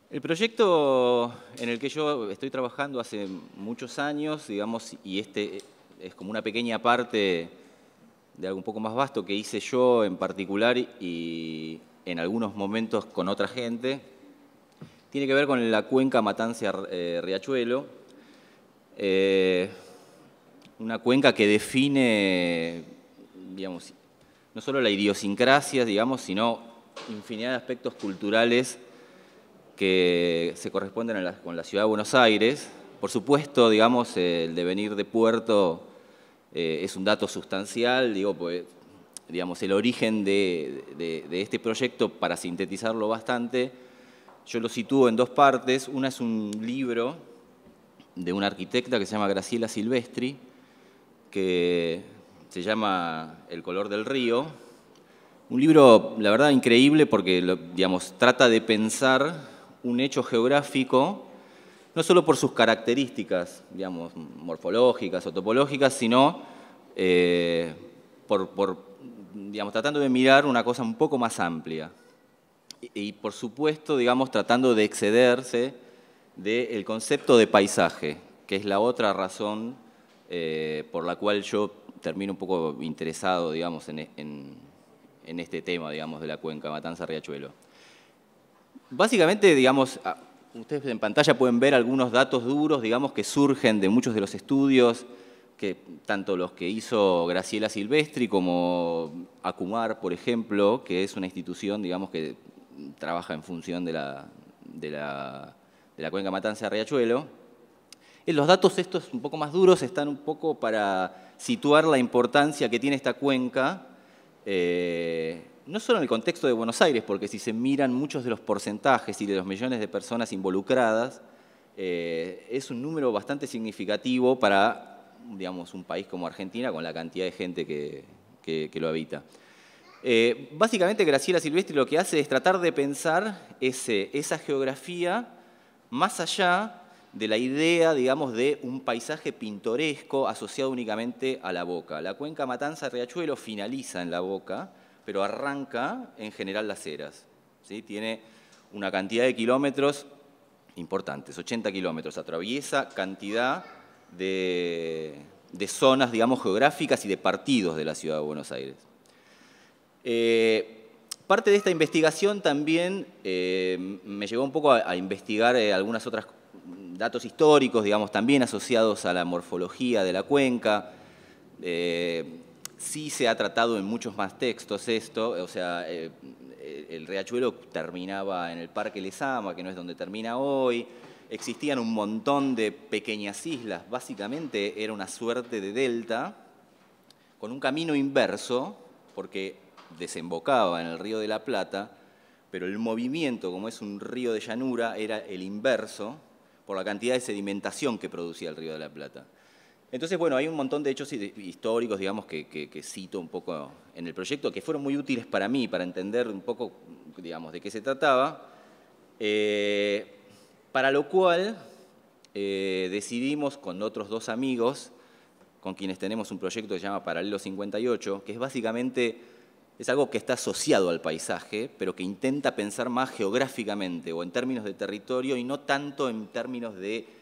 El proyecto en el que yo estoy trabajando hace muchos años, digamos, y este es como una pequeña parte de algo un poco más vasto que hice yo en particular y en algunos momentos con otra gente, tiene que ver con la cuenca Matanza-Riachuelo, una cuenca que define, digamos, no solo la idiosincrasia, digamos, sino infinidad de aspectos culturales que se corresponden con la ciudad de Buenos Aires. Por supuesto, digamos, el devenir de puerto es un dato sustancial, digo, pues, digamos, el origen de este proyecto, para sintetizarlo bastante, yo lo sitúo en dos partes. Una es un libro de una arquitecta que se llama Graciela Silvestri, que se llama El color del río. Un libro, la verdad, increíble porque, digamos, trata de pensar un hecho geográfico, no solo por sus características, digamos, morfológicas o topológicas, sino digamos, tratando de mirar una cosa un poco más amplia. Y por supuesto, digamos, tratando de excederse del concepto de paisaje, que es la otra razón por la cual yo termino un poco interesado, digamos, en este tema, digamos, de la cuenca Matanza-Riachuelo. Básicamente, digamos, ustedes en pantalla pueden ver algunos datos duros, digamos, que surgen de muchos de los estudios, que tanto los que hizo Graciela Silvestri como Acumar, por ejemplo, que es una institución, digamos, que trabaja en función de la cuenca Matanza-Riachuelo. Los datos estos un poco más duros están un poco para situar la importancia que tiene esta cuenca, no solo en el contexto de Buenos Aires, porque si se miran muchos de los porcentajes y de los millones de personas involucradas, es un número bastante significativo para, digamos, un país como Argentina, con la cantidad de gente que lo habita. Básicamente, Graciela Silvestri lo que hace es tratar de pensar esa geografía más allá de la idea, digamos, de un paisaje pintoresco asociado únicamente a la Boca. La cuenca Matanza-Riachuelo finaliza en la Boca, pero arranca en General Las Heras, ¿sí? Tiene una cantidad de kilómetros importantes, 80 kilómetros, atraviesa cantidad de zonas, digamos, geográficas y de partidos de la ciudad de Buenos Aires. Parte de esta investigación también me llevó un poco a investigar algunas otras datos históricos, digamos, también asociados a la morfología de la cuenca. Sí se ha tratado en muchos más textos esto, o sea, el riachuelo terminaba en el Parque Lezama, que no es donde termina hoy. Existían un montón de pequeñas islas, básicamente era una suerte de delta, con un camino inverso, porque desembocaba en el Río de la Plata, pero el movimiento, como es un río de llanura, era el inverso por la cantidad de sedimentación que producía el Río de la Plata. Entonces, bueno, hay un montón de hechos históricos, digamos, que cito un poco en el proyecto, que fueron muy útiles para mí, para entender un poco, digamos, de qué se trataba, para lo cual decidimos con otros dos amigos, con quienes tenemos un proyecto que se llama Paralelo 58, que es básicamente, es algo que está asociado al paisaje, pero que intenta pensar más geográficamente o en términos de territorio y no tanto en términos de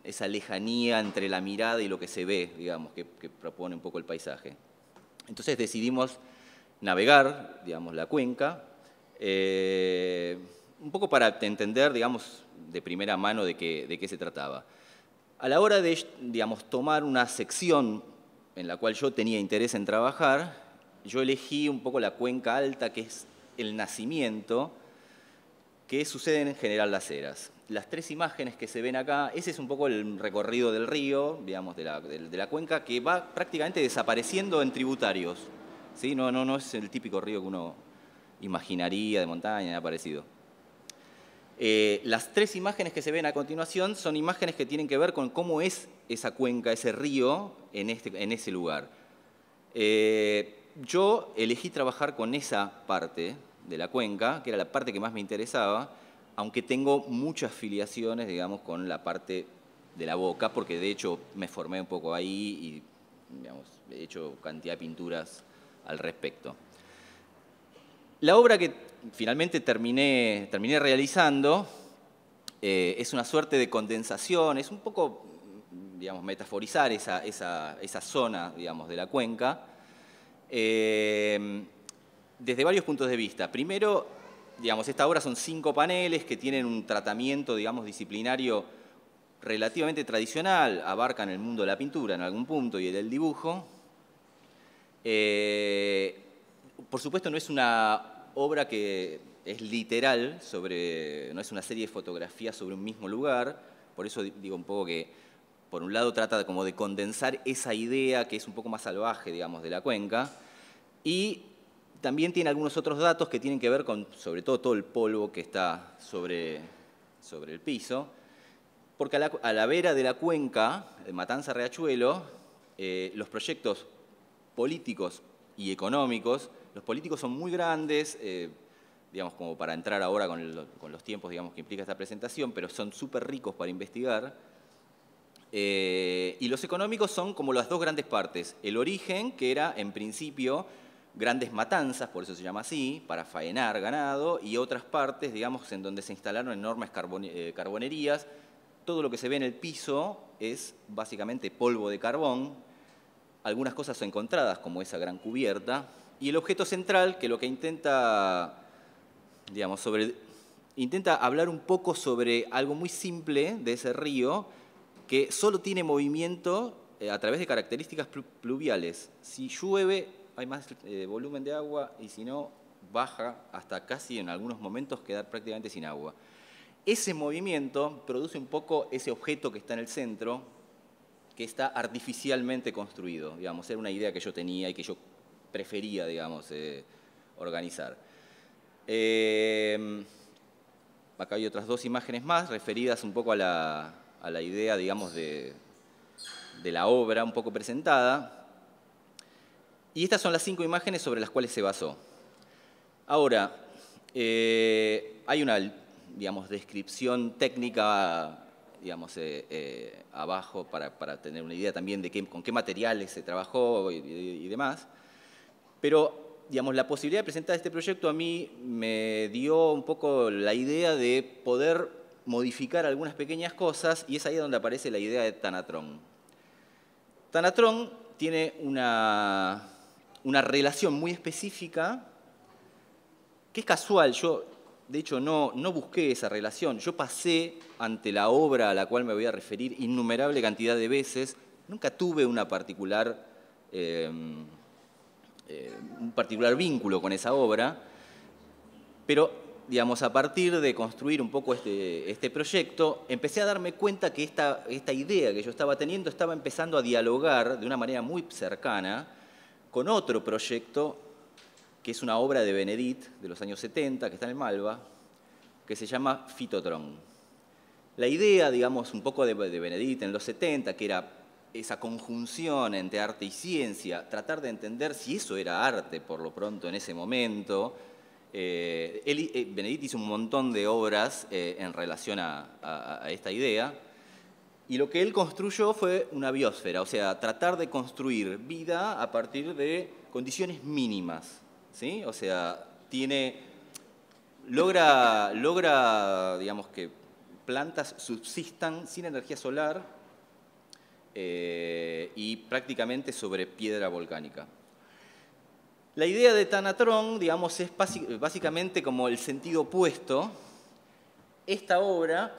esa lejanía entre la mirada y lo que se ve, digamos, que propone un poco el paisaje. Entonces decidimos navegar, digamos, la cuenca, un poco para entender, digamos, de primera mano de qué se trataba. A la hora de, digamos, tomar una sección en la cual yo tenía interés en trabajar, yo elegí un poco la cuenca alta, que es el nacimiento, que sucede en General Las Heras. Las tres imágenes que se ven acá, ese es un poco el recorrido del río, digamos, de la cuenca, que va prácticamente desapareciendo en tributarios, ¿sí? No es el típico río que uno imaginaría de montaña, nada parecido. Las tres imágenes que se ven a continuación son imágenes que tienen que ver con cómo es esa cuenca, ese río, en ese lugar. Yo elegí trabajar con esa parte de la cuenca, que era la parte que más me interesaba, aunque tengo muchas filiaciones, digamos, con la parte de la Boca, porque de hecho me formé un poco ahí y, digamos, he hecho cantidad de pinturas al respecto. La obra que finalmente terminé realizando es una suerte de condensación, es un poco, digamos, metaforizar esa zona, digamos, de la cuenca, desde varios puntos de vista. Primero, digamos, esta obra son 5 paneles que tienen un tratamiento, digamos, disciplinario relativamente tradicional, abarcan el mundo de la pintura en algún punto y el del dibujo. Por supuesto, no es una obra que es literal, no es una serie de fotografías sobre un mismo lugar, por eso digo un poco que, por un lado, trata como de condensar esa idea que es un poco más salvaje, digamos, de la cuenca, y también tiene algunos otros datos que tienen que ver con, sobre todo el polvo que está sobre el piso, porque a la vera de la cuenca, de Matanza-Riachuelo, los proyectos políticos y económicos, los políticos son muy grandes, digamos, como para entrar ahora con los tiempos, digamos, que implica esta presentación, pero son súper ricos para investigar. Y los económicos son como las dos grandes partes. El origen, que era, en principio, grandes matanzas, por eso se llama así, para faenar ganado, y otras partes, digamos, en donde se instalaron enormes carbonerías. Todo lo que se ve en el piso es básicamente polvo de carbón, algunas cosas son encontradas, como esa gran cubierta, y el objeto central, que lo que intenta, digamos, intenta hablar un poco sobre algo muy simple de ese río, que solo tiene movimiento a través de características pluviales. Si llueve, hay más volumen de agua, y si no, baja hasta casi en algunos momentos quedar prácticamente sin agua. Ese movimiento produce un poco ese objeto que está en el centro, que está artificialmente construido. Digamos, era una idea que yo tenía y que yo prefería, digamos, organizar. Acá hay otras 2 imágenes más referidas un poco a la idea, digamos, de la obra un poco presentada. Y estas son las 5 imágenes sobre las cuales se basó. Ahora, hay una, digamos, descripción técnica, digamos, abajo para tener una idea también de con qué materiales se trabajó y demás. Pero, digamos, la posibilidad de presentar este proyecto a mí me dio un poco la idea de poder modificar algunas pequeñas cosas, y es ahí donde aparece la idea de Thanatron. Thanatron tiene una relación muy específica que es casual. Yo, de hecho, no busqué esa relación. Yo pasé ante la obra a la cual me voy a referir innumerable cantidad de veces. Nunca tuve un particular vínculo con esa obra, pero, digamos, a partir de construir un poco este proyecto, empecé a darme cuenta que esta idea que yo estaba teniendo estaba empezando a dialogar de una manera muy cercana con otro proyecto, que es una obra de Benedit de los años 70, que está en el Malva, que se llama Fitotron. La idea, digamos, un poco de Benedit en los 70, que era esa conjunción entre arte y ciencia, tratar de entender si eso era arte por lo pronto en ese momento. Benedit hizo un montón de obras en relación a esta idea, y lo que él construyó fue una biosfera, o sea, tratar de construir vida a partir de condiciones mínimas, ¿sí? O sea, logra, digamos, que plantas subsistan sin energía solar y prácticamente sobre piedra volcánica. La idea de Thanatron, digamos, es básicamente como el sentido opuesto. Esta obra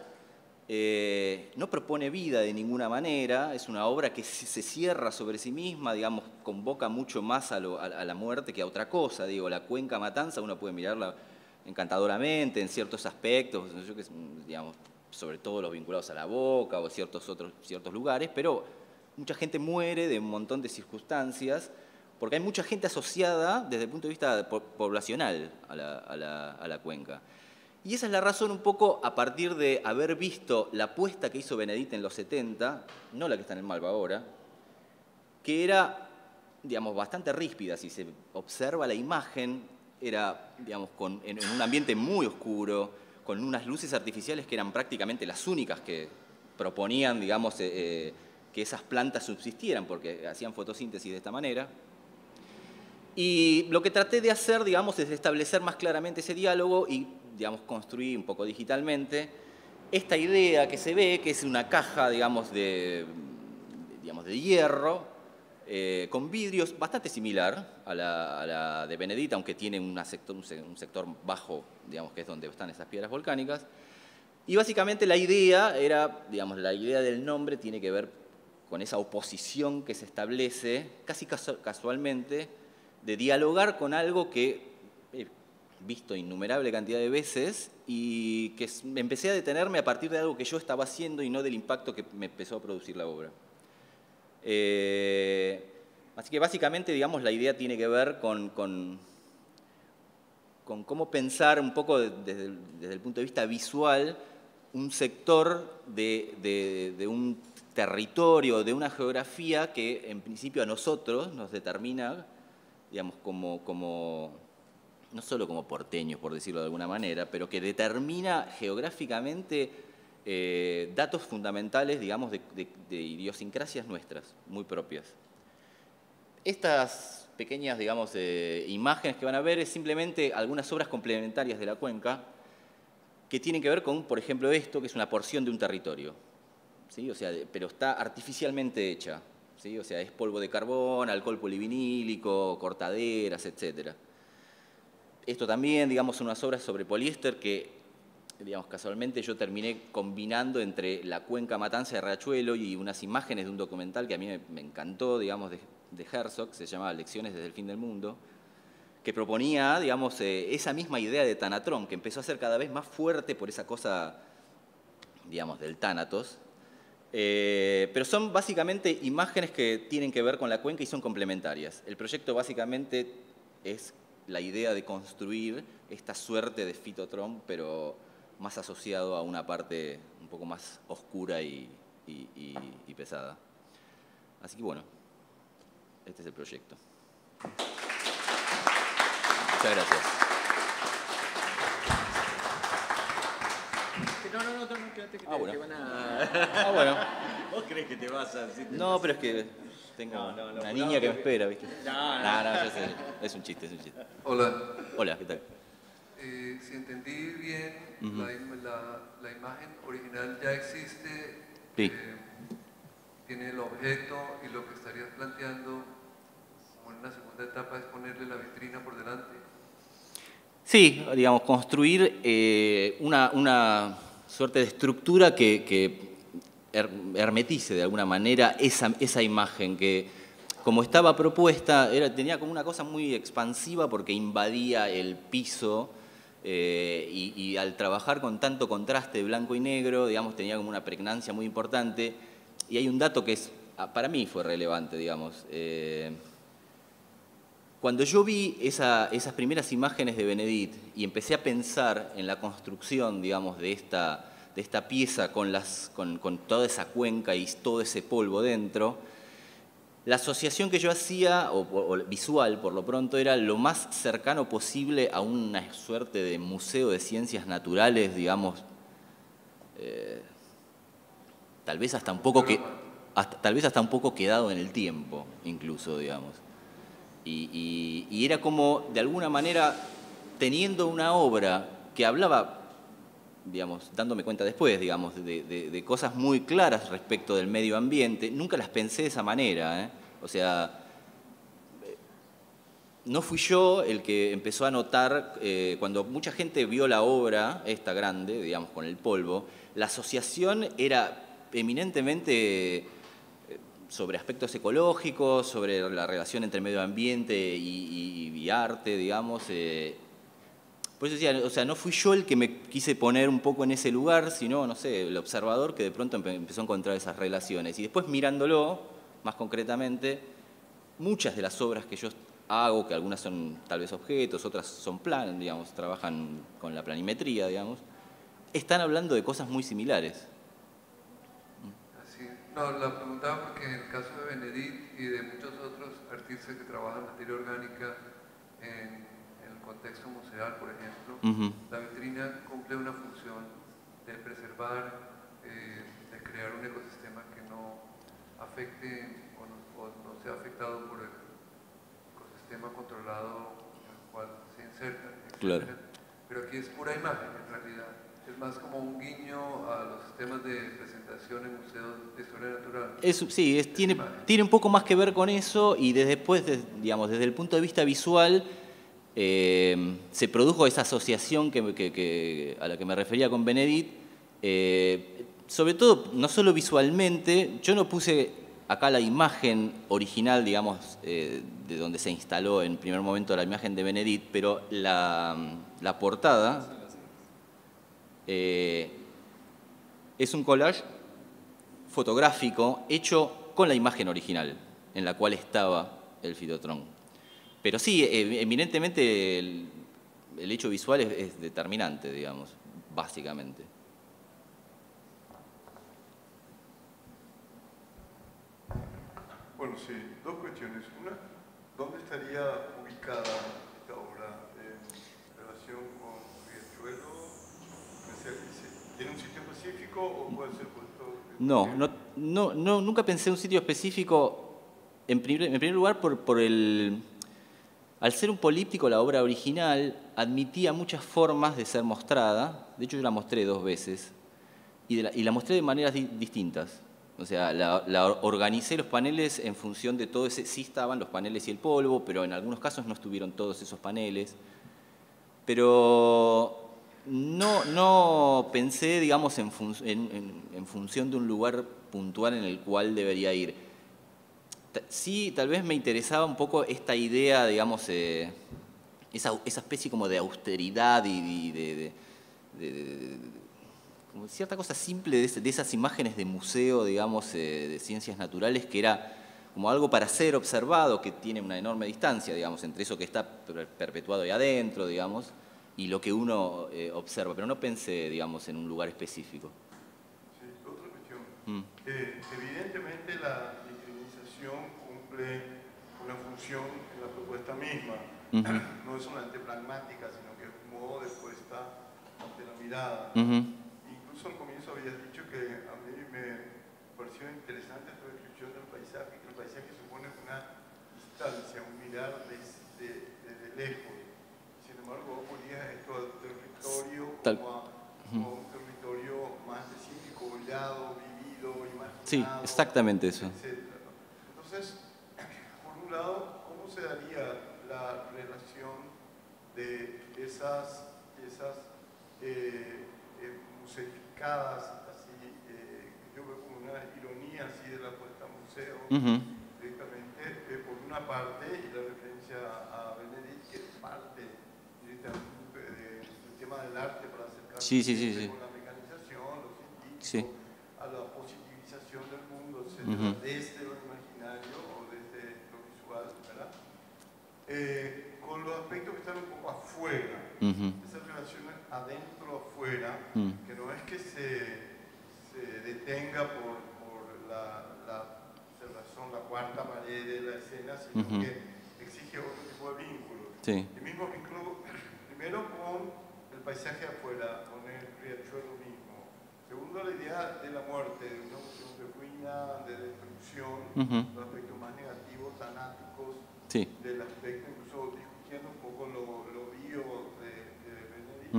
no propone vida de ninguna manera, es una obra que se cierra sobre sí misma, digamos, convoca mucho más a la muerte que a otra cosa. Digo, la cuenca Matanza uno puede mirarla encantadoramente en ciertos aspectos, digamos, sobre todo los vinculados a la Boca o ciertos lugares, pero mucha gente muere de un montón de circunstancias, porque hay mucha gente asociada desde el punto de vista poblacional a la cuenca. Y esa es la razón un poco a partir de haber visto la apuesta que hizo Benedit en los 70, no la que está en el Malva ahora, que era, digamos, bastante ríspida. Si se observa la imagen, era, digamos, en un ambiente muy oscuro, con unas luces artificiales que eran prácticamente las únicas que proponían, digamos, que esas plantas subsistieran, porque hacían fotosíntesis de esta manera. Y lo que traté de hacer, digamos, es establecer más claramente ese diálogo y, digamos, construir un poco digitalmente esta idea que se ve, que es una caja, digamos, de hierro, con vidrios bastante similar a la de Benedict, aunque tiene un sector bajo, digamos, que es donde están esas piedras volcánicas. Y básicamente la idea era, digamos, la idea del nombre tiene que ver con esa oposición que se establece, casi casualmente, de dialogar con algo que he visto innumerable cantidad de veces y que empecé a detenerme a partir de algo que yo estaba haciendo y no del impacto que me empezó a producir la obra. Así que básicamente, digamos, la idea tiene que ver con cómo pensar un poco desde el punto de vista visual un sector de un territorio, de una geografía que en principio a nosotros nos determina, digamos, no solo como porteños, por decirlo de alguna manera, pero que determina geográficamente datos fundamentales, digamos, de idiosincrasias nuestras, muy propias. Estas pequeñas, digamos, imágenes que van a ver es simplemente algunas obras complementarias de la cuenca que tienen que ver con, por ejemplo, esto, que es una porción de un territorio, ¿sí? O sea, pero está artificialmente hecha, ¿sí? O sea, es polvo de carbón, alcohol polivinílico, cortaderas, etc. Esto también, digamos, son unas obras sobre poliéster que, digamos, casualmente yo terminé combinando entre la cuenca Matanza de Riachuelo y unas imágenes de un documental que a mí me encantó, digamos, de Herzog, que se llamaba Lecciones desde el fin del mundo, que proponía, digamos, esa misma idea de Tanatrón, que empezó a ser cada vez más fuerte por esa cosa, digamos, del Tánatos. Pero son básicamente imágenes que tienen que ver con la cuenca y son complementarias. El proyecto básicamente es la idea de construir esta suerte de fitotrón, pero más asociado a una parte un poco más oscura y pesada. Así que bueno, este es el proyecto. Muchas gracias. No, quédate que Bueno. te van a... Bueno. ¿Vos crees que te vas a...? No, pero es que tengo una niña que me espera, ¿viste? No, yo sé. Es un chiste, es un chiste. Hola. Hola, ¿qué tal? Si entendí bien, la imagen original ya existe, Sí. tiene el objeto y lo que estarías planteando como en una segunda etapa es ponerle la vitrina por delante. Sí, digamos, construir una suerte de estructura que hermetice de alguna manera esa imagen que, como estaba propuesta, tenía como una cosa muy expansiva porque invadía el piso y al trabajar con tanto contraste blanco y negro, digamos, tenía como una pregnancia muy importante. Y hay un dato que para mí fue relevante, digamos. Cuando yo vi esas primeras imágenes de Benedict y empecé a pensar en la construcción, digamos, de esta pieza con toda esa cuenca y todo ese polvo dentro, la asociación que yo hacía, o visual por lo pronto, era lo más cercano posible a una suerte de museo de ciencias naturales, digamos, tal vez hasta un poco quedado en el tiempo, incluso, digamos. Y era como, de alguna manera, teniendo una obra que hablaba, digamos, dándome cuenta después, digamos, de cosas muy claras respecto del medio ambiente, nunca las pensé de esa manera, ¿eh? O sea, no fui yo el que empezó a notar, cuando mucha gente vio la obra, esta grande, digamos, con el polvo, la asociación era eminentemente sobre aspectos ecológicos, sobre la relación entre medio ambiente y arte, digamos. Por eso decía, o sea, no fui yo el que me quise poner un poco en ese lugar, sino, no sé, el observador que de pronto empezó a encontrar esas relaciones. Y después mirándolo, más concretamente, muchas de las obras que yo hago, que algunas son tal vez objetos, otras son planos, digamos, trabajan con la planimetría, digamos, están hablando de cosas muy similares. No, la preguntaba porque en el caso de Benedict y de muchos otros artistas que trabajan materia orgánica en el contexto museal, por ejemplo, la vitrina cumple una función de preservar, de crear un ecosistema que no afecte o no sea afectado por el ecosistema controlado en el cual se inserta, etc. Claro. Pero aquí es pura imagen en realidad. Es más como un guiño a los sistemas de presentación en museos de historia natural. Sí, tiene un poco más que ver con eso y después, digamos, desde el punto de vista visual, se produjo esa asociación a la que me refería con Benedit, sobre todo, no solo visualmente, yo no puse acá la imagen original, digamos, de donde se instaló en primer momento la imagen de Benedit, pero la portada es un collage fotográfico hecho con la imagen original, en la cual estaba el Fitotrón. Pero sí, eminentemente el hecho visual es determinante, digamos, básicamente. Bueno, sí, dos cuestiones. Una, ¿dónde estaría ubicada esta obra en relación con Riachuelo? ¿Tiene un sitio específico o puede ser puesto? No, nunca pensé en un sitio específico. En primer lugar, al ser un políptico, la obra original admitía muchas formas de ser mostrada. De hecho, yo la mostré 2 veces y la mostré de maneras distintas. O sea, organicé los paneles en función de todo ese... Sí estaban los paneles y el polvo, pero en algunos casos no estuvieron todos esos paneles. Pero no pensé, digamos, en función de un lugar puntual en el cual debería ir. Sí, tal vez me interesaba un poco esta idea, digamos, esa especie como de austeridad y como cierta cosa simple de esas imágenes de museo, digamos, de ciencias naturales, que era como algo para ser observado, que tiene una enorme distancia, digamos, entre eso que está perpetuado ahí adentro, digamos, y lo que uno observa. Pero no pensé, digamos, en un lugar específico. Sí, otra cuestión. Evidentemente la discriminación cumple una función en la propuesta misma. No es solamente pragmática, sino que es un modo de puesta ante la mirada. Incluso al comienzo habías dicho que a mí me pareció interesante tu descripción del paisaje, que el paisaje supone una distancia, un mirar desde lejos. Sin embargo, vos ponías esto al territorio como un territorio más específico, hollado, vivido, imaginado. Sí, exactamente eso. Etcétera. Entonces, por un lado, ¿cómo se daría la relación de esas museificadas, así, yo veo como una ironía así de la puesta a museo, directamente, por una parte, y la referencia a Benedit, que es parte directamente del tema del arte para acercarse con la mecanización, lo científico, a la positivización del mundo, etcétera, desde lo imaginario o desde lo visual, ¿verdad? Con los aspectos que están un poco afuera, esa relación adentro-afuera, que no es que se detenga por la observación, la cuarta pared de la escena, sino que exige otro tipo de vínculos. El mismo vínculo, primero con el paisaje afuera, con el riachuelo mismo. Segundo, la idea de la muerte, de una opción de ruina, de destrucción, los aspectos más negativos, tanáticos, del aspecto, incluso discutiendo un poco lo bio de Benedit,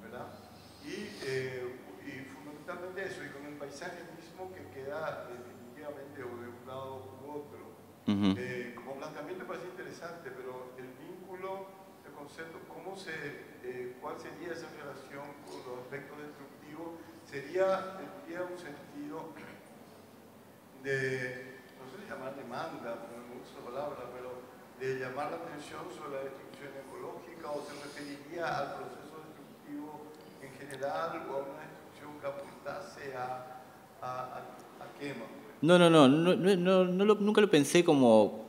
¿verdad? Y fundamentalmente eso, y con el paisaje mismo que queda definitivamente o de un lado u otro. Como planteamiento parece interesante, pero el vínculo, el concepto, ¿cuál sería esa relación con los aspectos destructivos? Tendría un sentido de, no sé si llamar demanda, porque no me gusta la palabra, pero de llamar la atención sobre la destrucción ecológica, o se referiría al proceso destructivo en general, o a una destrucción que apuntase a quema. Nunca lo pensé como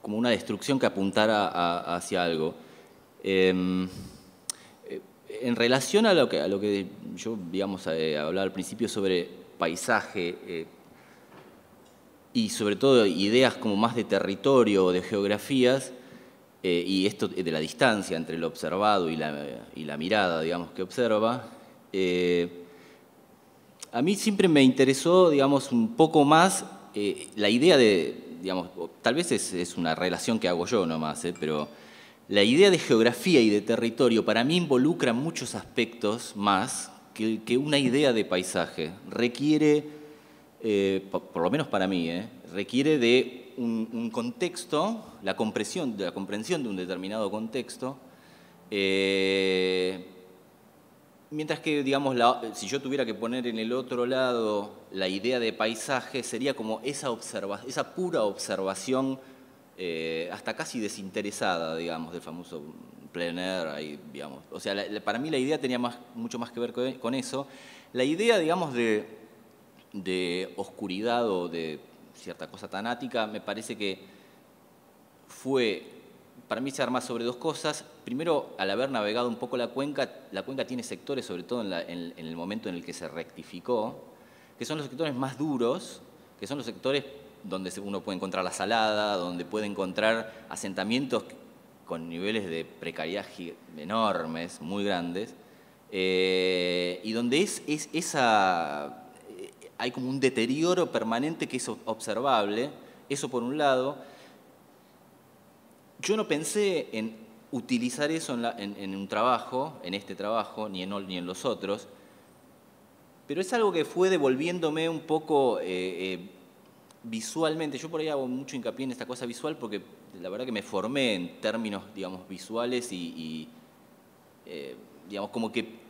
una destrucción que apuntara hacia algo. En relación a lo que yo, digamos, hablaba al principio sobre paisaje y sobre todo ideas como más de territorio o de geografías, y esto de la distancia entre lo observado y la mirada, digamos, que observa, a mí siempre me interesó, digamos, un poco más la idea de, digamos, tal vez es una relación que hago yo nomás, pero la idea de geografía y de territorio para mí involucra muchos aspectos más que una idea de paisaje. Requiere, por lo menos para mí, requiere de un contexto, la comprensión de un determinado contexto, mientras que, digamos, si yo tuviera que poner en el otro lado la idea de paisaje, sería como esa pura observación, hasta casi desinteresada, digamos, del famoso plein air, ahí, digamos. O sea, para mí la idea tenía mucho más que ver con eso. La idea, digamos, de oscuridad o de cierta cosa tanática, me parece que para mí se arma sobre dos cosas. Primero, al haber navegado un poco la cuenca tiene sectores, sobre todo en el momento en el que se rectificó, que son los sectores más duros, que son los sectores donde uno puede encontrar la salada, donde puede encontrar asentamientos con niveles de precariedad enormes, muy grandes, y donde hay como un deterioro permanente que es observable. Eso por un lado. Yo no pensé en utilizar eso en un trabajo, en este trabajo, ni en los otros, pero es algo que fue devolviéndome un poco visualmente. Yo por ahí hago mucho hincapié en esta cosa visual porque la verdad que me formé en términos, digamos, visuales y digamos, como que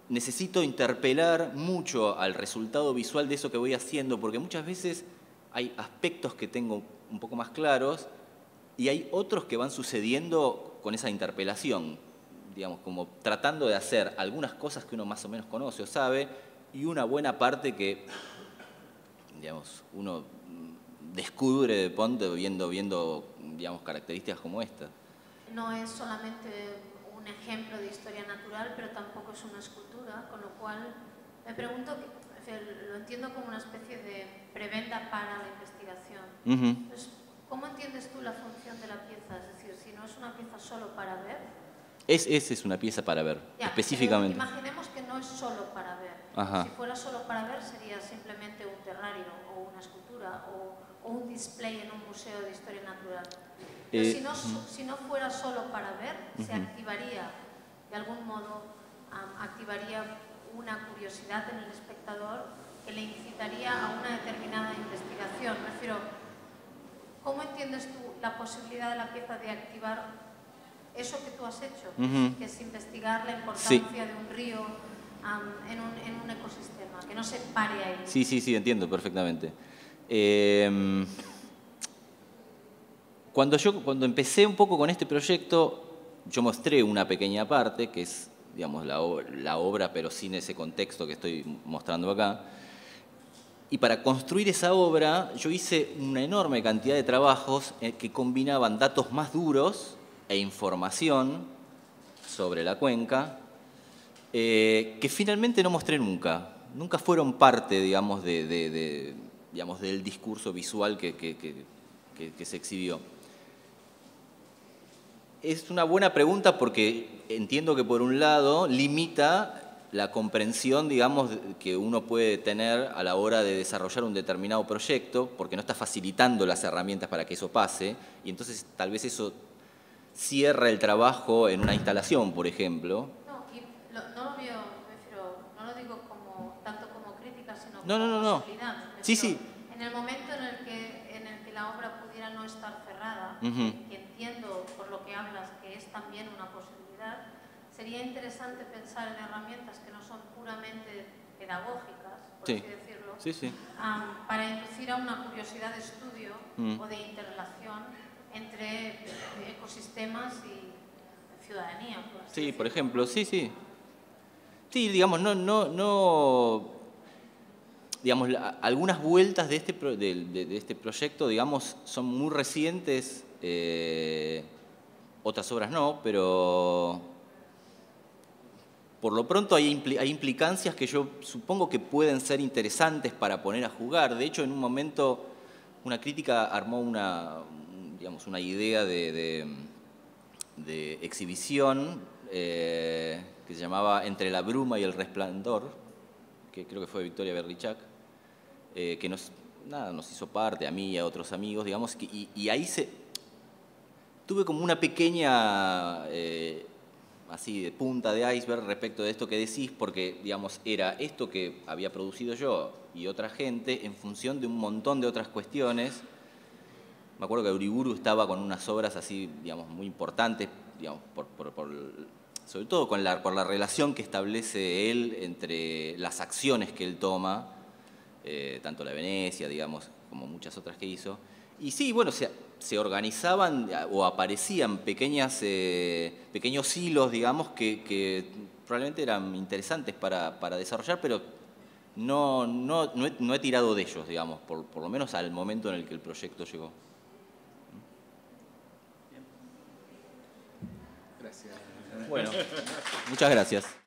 necesito interpelar mucho al resultado visual de eso que voy haciendo, porque muchas veces hay aspectos que tengo un poco más claros y hay otros que van sucediendo con esa interpelación, digamos, como tratando de hacer algunas cosas que uno más o menos conoce o sabe y una buena parte que, digamos, uno descubre de pronto viendo, digamos, características como esta. No es solamente un ejemplo de historia natural, pero tampoco es una escultura, con lo cual me pregunto, lo entiendo como una especie de preventa para la investigación. Entonces, ¿cómo entiendes tú la función de la pieza? Es decir, si no es una pieza solo para ver... Es una pieza para ver, ya, específicamente. Imaginemos que no es solo para ver. Ajá. Si fuera solo para ver sería simplemente un terrario o una escultura o un display en un museo de historia natural. Pero si no fuera solo para ver, se activaría, de algún modo, activaría una curiosidad en el espectador que le incitaría a una determinada investigación. Me refiero, ¿cómo entiendes tú la posibilidad de la pieza de activar eso que tú has hecho, que es investigar la importancia de un río en un ecosistema, que no se pare ahí? Sí, entiendo perfectamente. Cuando empecé un poco con este proyecto, yo mostré una pequeña parte, que es, digamos, la obra, pero sin ese contexto que estoy mostrando acá. Y para construir esa obra, yo hice una enorme cantidad de trabajos que combinaban datos más duros e información sobre la cuenca, que finalmente no mostré nunca. Nunca fueron parte, digamos, digamos, del discurso visual que se exhibió. Es una buena pregunta porque entiendo que, por un lado, limita la comprensión, digamos, que uno puede tener a la hora de desarrollar un determinado proyecto, porque no está facilitando las herramientas para que eso pase, y entonces tal vez eso cierra el trabajo en una instalación, por ejemplo. No lo digo tanto como crítica, sino como posibilidad. Sí. En el momento en el que la obra pudiera no estar cerrada, que entiendo por lo que hablas que es también una posibilidad, sería interesante pensar en herramientas que no son puramente pedagógicas, por así decirlo, para inducir a una curiosidad de estudio o de interrelación entre ecosistemas y ciudadanía. Por ejemplo, sí. Sí, digamos, digamos, algunas vueltas de este proyecto, digamos, son muy recientes, otras obras no, pero por lo pronto hay implicancias que yo supongo que pueden ser interesantes para poner a jugar. De hecho, en un momento, una crítica armó una idea de exhibición que se llamaba Entre la bruma y el resplandor, que creo que fue Victoria Berlichak, que nos hizo parte, a mí y a otros amigos, digamos, y ahí tuve como una pequeña, así de punta de iceberg respecto de esto que decís, porque, digamos, era esto que había producido yo y otra gente en función de un montón de otras cuestiones. Me acuerdo que Uriburu estaba con unas obras así, digamos, muy importantes, digamos, sobre todo por la relación que establece él entre las acciones que él toma, tanto la Venecia, digamos, como muchas otras que hizo. Y sí, bueno, se organizaban o aparecían pequeños hilos, digamos, que probablemente eran interesantes para desarrollar, pero no he tirado de ellos, digamos, por lo menos al momento en el que el proyecto llegó. Gracias. Bueno, muchas gracias.